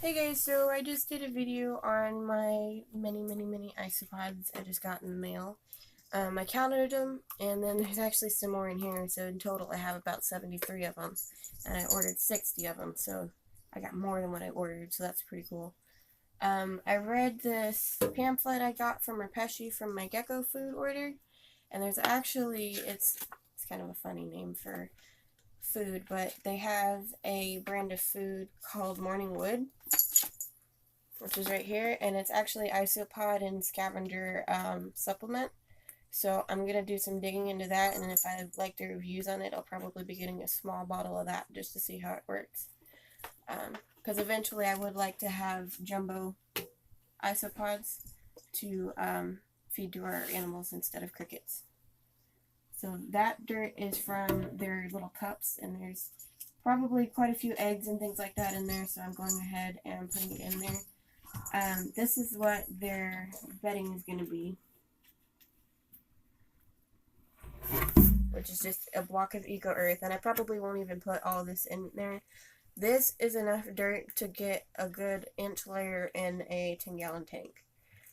Hey guys, so I just did a video on my many isopods I just got in the mail. I counted them, and then there's actually some more in here, so in total I have about 73 of them, and I ordered 60 of them, so I got more than what I ordered, so that's pretty cool. I read this pamphlet I got from Rapeshi from my gecko food order, and there's actually, it's kind of a funny name for food, but they have a brand of food called Morning Wood, which is right here, and it's actually Isopod and scavenger supplement. So I'm gonna do some digging into that, and if I like the reviews on it, I'll probably be getting a small bottle of that just to see how it works. Because eventually I would like to have jumbo isopods to feed to our animals instead of crickets. So that dirt is from their little cups, and there's probably quite a few eggs and things like that in there, so I'm going ahead and putting it in there. This is what their bedding is going to be, which is just a block of eco earth, and I probably won't even put all this in there. This is enough dirt to get a good inch layer in a 10-gallon tank,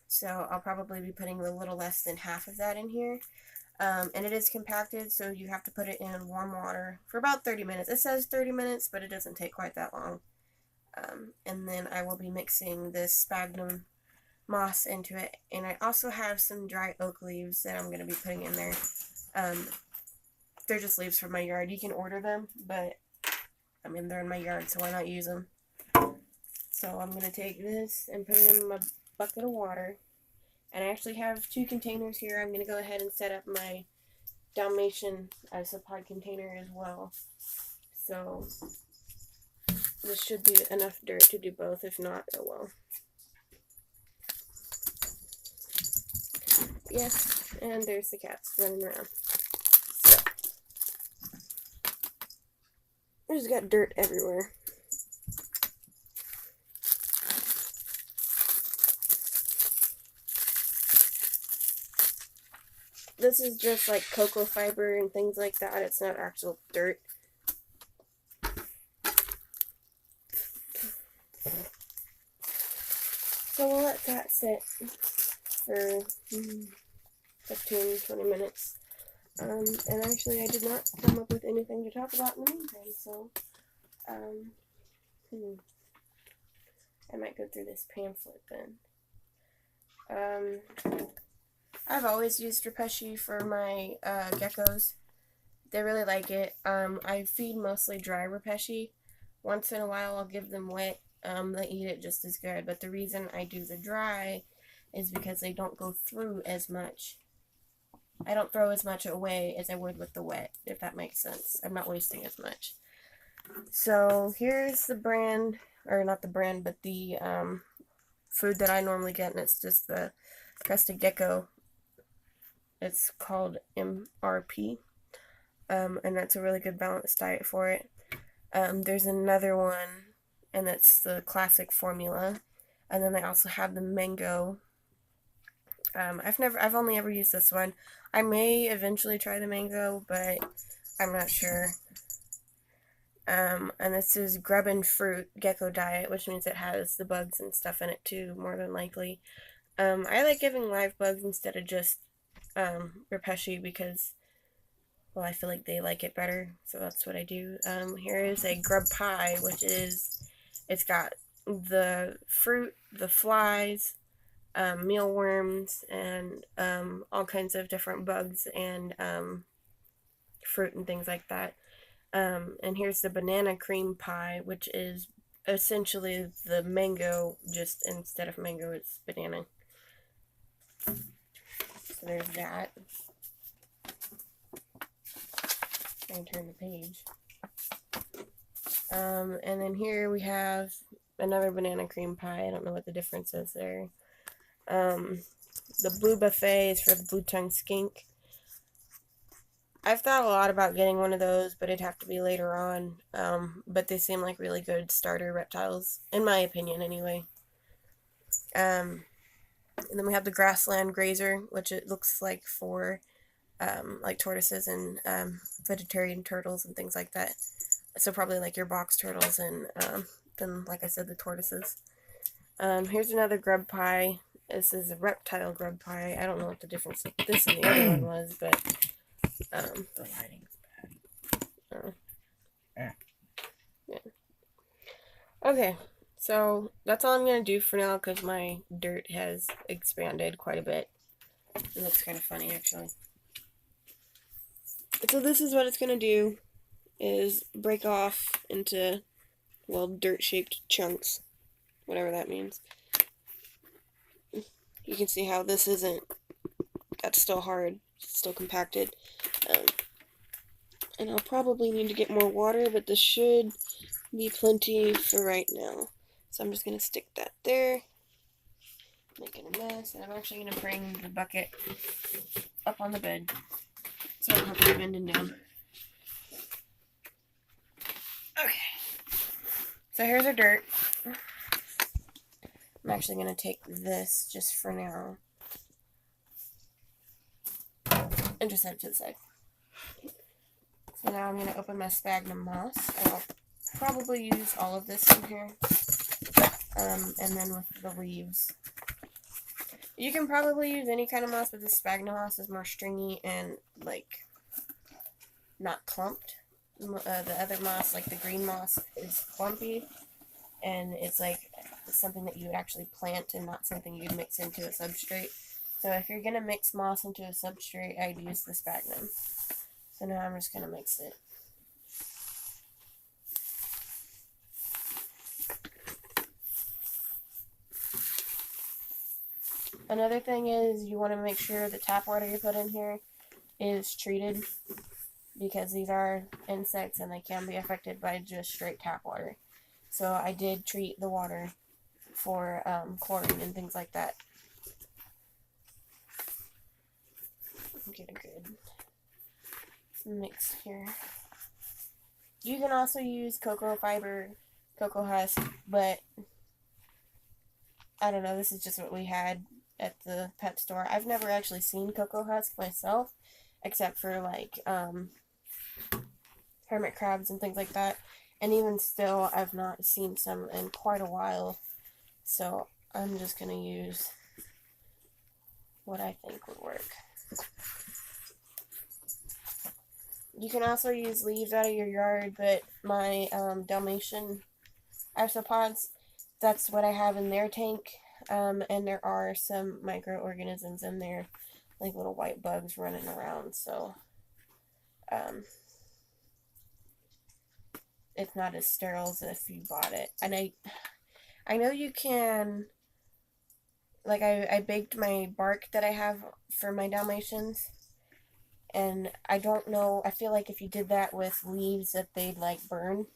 so I'll probably be putting a little less than half of that in here. And it is compacted, so you have to put it in warm water for about 30 minutes. It says 30 minutes, but it doesn't take quite that long. And then I will be mixing this sphagnum moss into it, and I also have some dry oak leaves that I'm going to be putting in there. They're just leaves from my yard. You can order them, but I mean, they're in my yard, so why not use them? So I'm going to take this and put it in my bucket of water, and I actually have 2 containers here. I'm going to go ahead and set up my Dalmatian isopod container as well. So this should be enough dirt to do both. If not, oh well. Yes, and there's the cats running around. So, I just got dirt everywhere. This is just like cocoa fiber and things like that. It's not actual dirt. So we'll let that sit for 15-20 minutes. And actually I did not come up with anything to talk about in the meantime, so I might go through this pamphlet then. I've always used Rapeshi for my geckos. They really like it. I feed mostly dry Rapeshi. Once in a while I'll give them wet. They eat it just as good, but the reason I do the dry is because they don't go through as much. I don't throw as much away as I would with the wet, if that makes sense. I'm not wasting as much. So here's the brand, or not the brand, but the food that I normally get, and it's just the crested gecko. It's called MRP, and that's a really good balanced diet for it. There's another one, and that's the classic formula, and then I also have the mango. I've only ever used this one. I may eventually try the mango, but I'm not sure. And this is grub and fruit gecko diet, which means it has the bugs and stuff in it too, more than likely. I like giving live bugs instead of just Rapeshi because, well, I feel like they like it better, so that's what I do. Here is a grub pie, which is, it's got the fruit, the flies, mealworms, and all kinds of different bugs and fruit and things like that. And here's the banana cream pie, which is essentially the mango, just instead of mango, it's banana. So there's that. I can turn the page. And then here we have another banana cream pie. I don't know what the difference is there. The blue buffet is for the blue tongue skink. I've thought a lot about getting one of those, but it'd have to be later on. But they seem like really good starter reptiles, in my opinion, anyway. And then we have the grassland grazer, which it looks like for like tortoises and vegetarian turtles and things like that. So probably like your box turtles and than, like I said, the tortoises. Here's another grub pie. This is a reptile grub pie. I don't know what the difference this and the other one was, but the lighting's bad. Yeah. Okay, so that's all I'm gonna do for now because my dirt has expanded quite a bit. It looks kind of funny, actually. So this is what it's gonna do: is break off into, well, dirt-shaped chunks, whatever that means. You can see how this isn't, that's still hard, it's still compacted. And I'll probably need to get more water, but this should be plenty for right now. So I'm just going to stick that there, making a mess, and I'm actually going to bring the bucket up on the bed so I don't have to be bending down. Okay, so here's our dirt. I'm actually going to take this just for now and just set it to the side. So now I'm going to open my sphagnum moss. I'll probably use all of this in here, and then with the leaves. You can probably use any kind of moss, but the sphagnum moss is more stringy and, like, not clumped. The other moss, like the green moss, is clumpy, and it's like something that you would actually plant and not something you'd mix into a substrate. So if you're going to mix moss into a substrate, I'd use the sphagnum. So now I'm just going to mix it. Another thing is you want to make sure the tap water you put in here is treated, because these are insects and they can be affected by just straight tap water. So I did treat the water for chlorine and things like that. Get a good mix here. You can also use cocoa fiber, cocoa husk, but I don't know, this is just what we had at the pet store. I've never actually seen cocoa husk myself, except for like hermit crabs and things like that. And even still, I've not seen some in quite a while. So I'm just going to use what I think would work. You can also use leaves out of your yard, but my Dalmatian isopods, that's what I have in their tank. And there are some microorganisms in there, like little white bugs running around. So it's not as sterile as if you bought it. And I know you can, like I baked my bark that I have for my Dalmatians, and I don't know, I feel like if you did that with leaves that they'd like burn.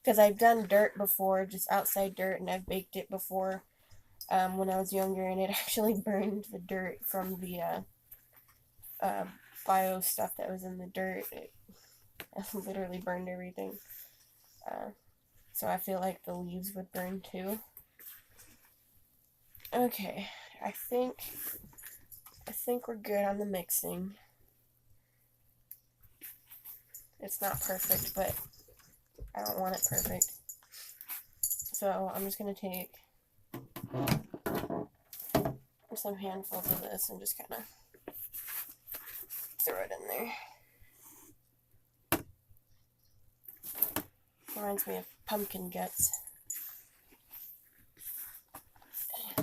Because I've done dirt before, just outside dirt, and I've baked it before when I was younger, and it actually burned the dirt from the bio stuff that was in the dirt. It literally burned everything. So I feel like the leaves would burn too. Okay, I think we're good on the mixing. It's not perfect, but I don't want it perfect. So I'm just going to take some handfuls of this and just kind of throw it in there. Reminds me of pumpkin guts.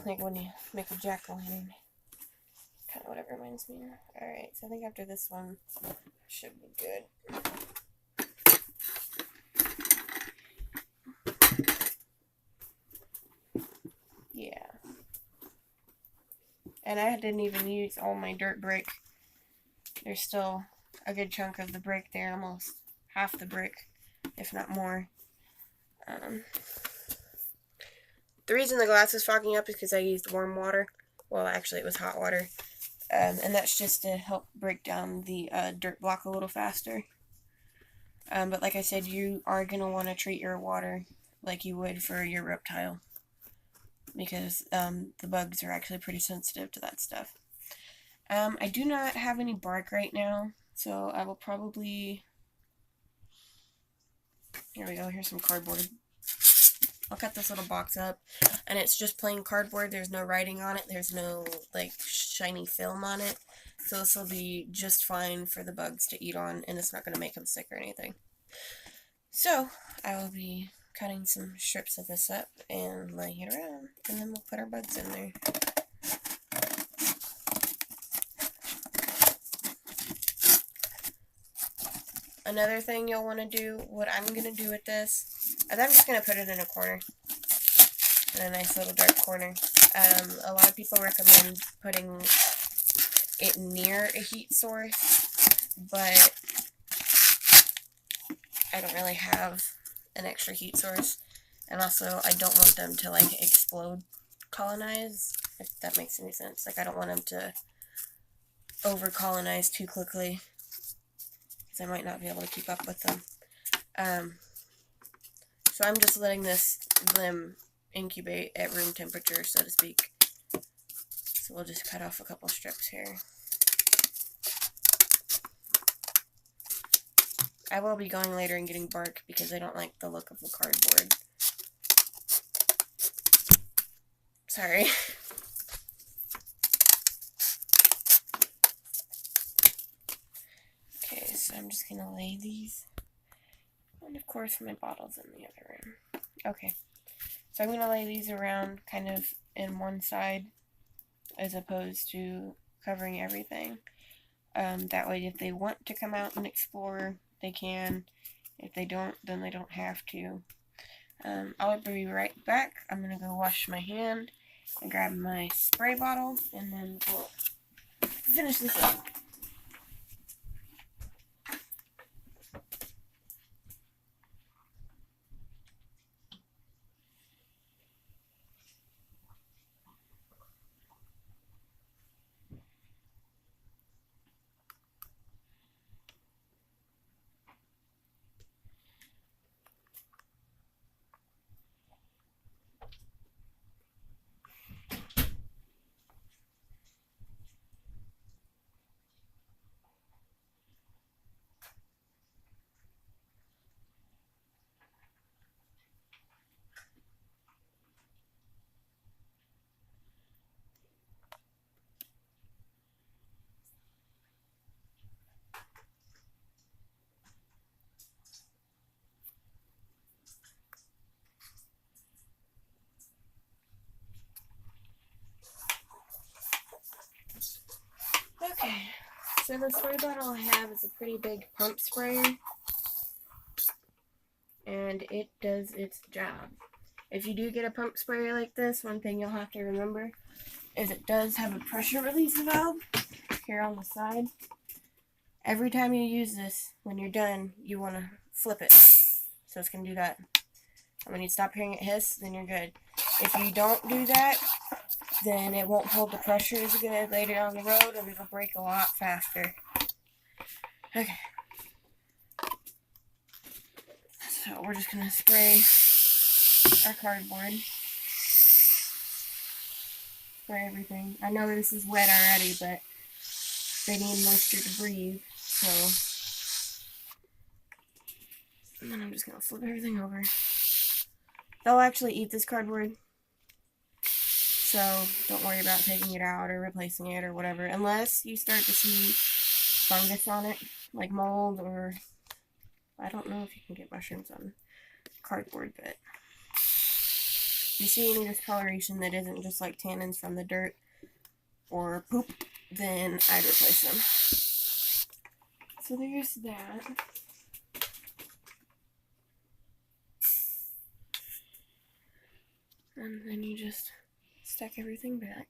Like when you make a jack-o'-lantern. Kind of what it reminds me of. Alright, so I think after this one, should be good. Yeah. And I didn't even use all my dirt brick. There's still a good chunk of the brick there, almost half the brick, if not more. The reason the glass is fogging up is because I used warm water. Well, actually it was hot water. And that's just to help break down the dirt block a little faster. But like I said, you are going to want to treat your water like you would for your reptile, because the bugs are actually pretty sensitive to that stuff. I do not have any bark right now, so I will probably... Here we go, here's some cardboard. I'll cut this little box up, and it's just plain cardboard. There's no writing on it. There's no, like, shiny film on it. So this will be just fine for the bugs to eat on, and it's not going to make them sick or anything. So, I will be cutting some strips of this up and laying it around, and then we'll put our bugs in there. Another thing you'll want to do, what I'm going to do with this, is I'm just going to put it in a corner. In a nice little dark corner. A lot of people recommend putting it near a heat source, but I don't really have an extra heat source, and also I don't want them to like explode colonize, if that makes any sense. Like I don't want them to over colonize too quickly, because I might not be able to keep up with them. So I'm just letting them incubate at room temperature, so to speak. So we'll just cut off a couple strips here. I will be going later and getting bark because I don't like the look of the cardboard. Sorry. Okay, so I'm just gonna lay these. And of course my bottle's in the other room. Okay. So I'm gonna lay these around kind of in one side as opposed to covering everything. That way if they want to come out and explore, they can. If they don't, then they don't have to. I'll be right back. I'm gonna go wash my hand and grab my spray bottle, and then we'll finish this up. Okay, so the spray bottle I have is a pretty big pump sprayer, and it does its job. If you do get a pump sprayer like this, one thing you'll have to remember is it does have a pressure release valve here on the side. Every time you use this, when you're done, you want to flip it. So it's going to do that. And when you stop hearing it hiss, then you're good. If you don't do that, then it won't hold the pressure as good later on the road, and it'll break a lot faster. Okay. So we're just going to spray our cardboard. Spray everything. I know this is wet already, but they need moisture to breathe, so. And then I'm just going to flip everything over. They'll actually eat this cardboard, so don't worry about taking it out or replacing it or whatever, unless you start to see fungus on it, like mold, or I don't know if you can get mushrooms on cardboard, but if you see any discoloration that isn't just like tannins from the dirt or poop, then I'd replace them. So there's that. And then you just stack everything back.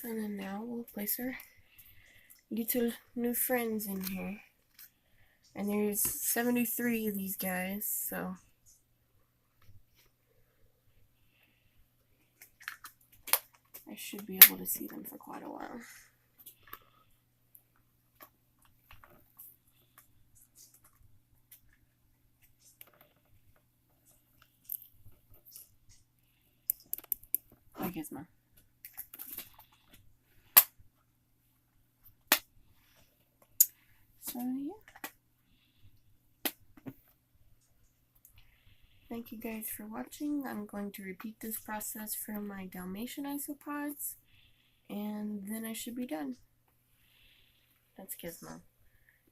And then now we'll place our little new friends in here. And there's 73 of these guys, so I should be able to see them for quite a while. Hi, Gizmo. So, yeah. thank you guys for watching. I'm going to repeat this process for my Dalmatian isopods, and then I should be done. That's Gizmo.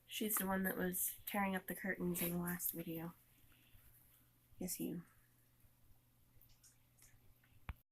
She's the one that was tearing up the curtains in the last video. Yes, you.